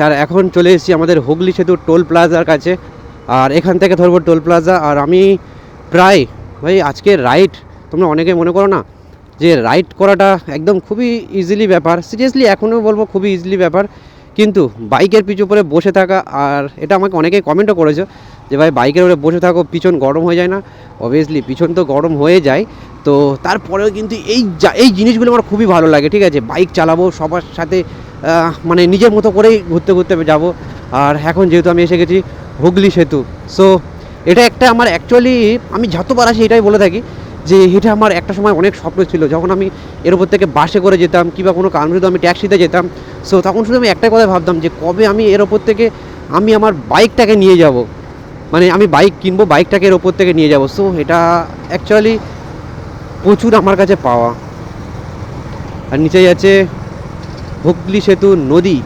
আর এখন চলে এসেছি আমাদের হুগলি সেতু টোল প্লাজার কাছে। আর এখান থেকে ধরবো টোল প্লাজা। আর আমি প্রায় ভাই আজকে রাইড, তোমরা অনেকে মনে করো না যে রাইড করাটা একদম খুবই ইজিলি ব্যাপার, সিরিয়াসলি এখনও বলবো খুবই ইজিলি ব্যাপার, কিন্তু বাইকের পিছু পরে বসে থাকা, আর এটা আমাকে অনেকেই কমেন্টও করেছে যে ভাই বাইকের উপরে বসে থাকো পিছন গরম হয়ে যায় না? অবভিয়াসলি পিছন তো গরম হয়ে যায়, তো তারপরেও কিন্তু এই জিনিসগুলো আমার খুবই ভালো লাগে। ঠিক আছে, বাইক চালাবো সবার সাথে, মানে নিজের মতো করেই ঘুরতে ঘুরতে যাব। আর এখন যেহেতু আমি এসে গেছি হুগলি সেতু, সো এটা একটা আমার অ্যাকচুয়ালি, আমি যতবার আসি এটাই বলে থাকি যে এটা আমার একটা সময় অনেক স্বপ্ন ছিল। যখন আমি এর উপর থেকে বাসে করে যেতাম কিংবা কোনো কারণ যদি আমি ট্যাক্সিতে যেতাম, সো তখন শুধু আমি একটাই কথা ভাবতাম যে কবে আমি এর ওপর থেকে আমি আমার বাইকটাকে নিয়ে যাব, মানে আমি বাইক কিনবো, বাইকটাকে এর ওপর থেকে নিয়ে যাব। সো এটা অ্যাকচুয়ালি প্রচুর আমার কাছে পাওয়া। আর নিচেই আছে হুগলি সেতু নদী,